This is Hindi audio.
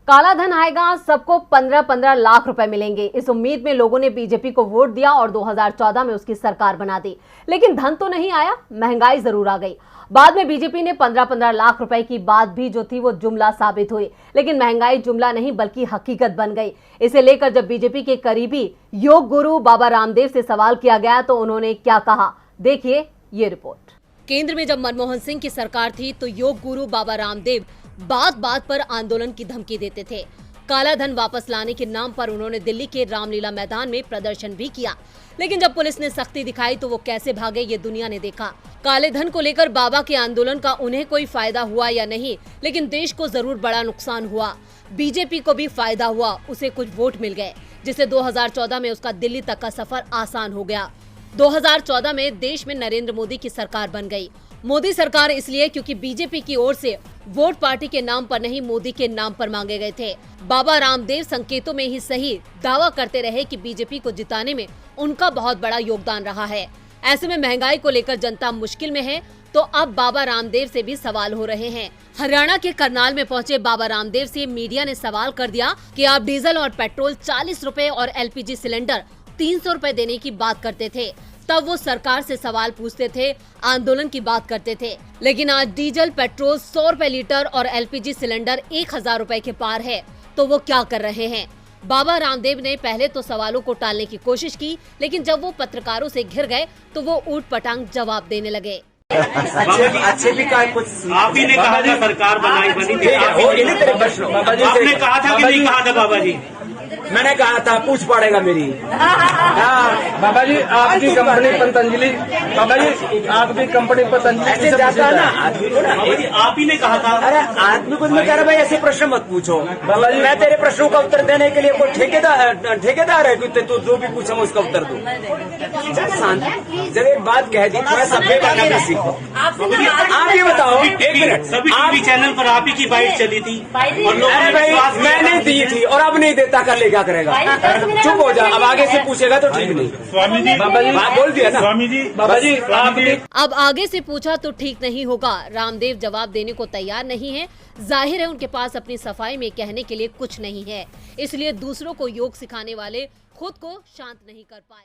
काला धन आएगा, सबको 15-15 लाख रुपए मिलेंगे। इस उम्मीद में लोगों ने बीजेपी को वोट दिया और 2014 में उसकी सरकार बना दी। लेकिन धन तो नहीं आया, महंगाई जरूर आ गई। बाद में बीजेपी ने 15-15 लाख रुपए की बात भी जो थी वो जुमला साबित हुई, लेकिन महंगाई जुमला नहीं बल्कि हकीकत बन गई। इसे लेकर जब बीजेपी के करीबी योग गुरु बाबा रामदेव से सवाल किया गया तो उन्होंने क्या कहा, देखिए ये रिपोर्ट। केंद्र में जब मनमोहन सिंह की सरकार थी तो योग गुरु बाबा रामदेव बात बात पर आंदोलन की धमकी देते थे। काला धन वापस लाने के नाम पर उन्होंने दिल्ली के रामलीला मैदान में प्रदर्शन भी किया, लेकिन जब पुलिस ने सख्ती दिखाई तो वो कैसे भागे ये दुनिया ने देखा। काले धन को लेकर बाबा के आंदोलन का उन्हें कोई फायदा हुआ या नहीं, लेकिन देश को जरूर बड़ा नुकसान हुआ। बीजेपी को भी फायदा हुआ, उसे कुछ वोट मिल गए, जिससे 2014 में उसका दिल्ली तक का सफर आसान हो गया। 2014 में देश में नरेंद्र मोदी की सरकार बन गई। मोदी सरकार इसलिए क्योंकि बीजेपी की ओर से वोट पार्टी के नाम पर नहीं, मोदी के नाम पर मांगे गए थे। बाबा रामदेव संकेतों में ही सही दावा करते रहे कि बीजेपी को जिताने में उनका बहुत बड़ा योगदान रहा है। ऐसे में महंगाई को लेकर जनता मुश्किल में है, तो अब बाबा रामदेव से भी सवाल हो रहे हैं। हरियाणा के करनाल में पहुंचे बाबा रामदेव से मीडिया ने सवाल कर दिया कि आप डीजल और पेट्रोल 40 रुपए और LPG सिलेंडर 300 रुपए देने की बात करते थे। तब वो सरकार से सवाल पूछते थे, आंदोलन की बात करते थे, लेकिन आज डीजल पेट्रोल 100 रुपए लीटर और LPG सिलेंडर 1000 रुपए के पार है, तो वो क्या कर रहे हैं? बाबा रामदेव ने पहले तो सवालों को टालने की कोशिश की, लेकिन जब वो पत्रकारों से घिर गए तो वो ऊट पटांग जवाब देने लगे। अच्छे भी कुछ आप ही ने कहा था सरकार बनी थी, आपने कहा था कि नहीं कहा था बाबा जी? मैंने कहा था पूछ पड़ेगा मेरी। बाबा जी आपकी कंपनी पतंजलि, बाबा जी आपकी कंपनी पतंजलि ऐसे जाता है ना आदमी को ना। बाबा जी आप ही ने कहा था। अरे आदमी को मैं कह रहा भाई ऐसे प्रश्न मत पूछो। बाबा जी मैं तेरे प्रश्नों का उत्तर देने के लिए कोई ठेकेदार है कि तू जो भी पूछा मैं उसका उत्तर दूं। जब एक बात कह दी थोड़ा सभ्य करना भी सीखो। आप ये बताओ, एक मिनट, सभी टीवी चैनल पर आप ही की बाइट चली थी और लोगों अरे ने भाई विश्वास किया। मैंने दी थी और अब नहीं देता, कर ले क्या करेगा? चुप हो जा, अब आगे से पूछेगा तो ठीक नहीं। स्वामी जी बाबा जी बोल दिया ना स्वामी जी। बाबा जी आपकी अब आगे से पूछा तो ठीक नहीं होगा। रामदेव जवाब देने को तैयार नहीं है। जाहिर है उनके पास अपनी सफाई में कहने के लिए कुछ नहीं है, इसलिए दूसरों को योग सिखाने वाले खुद को शांत नहीं कर पाए।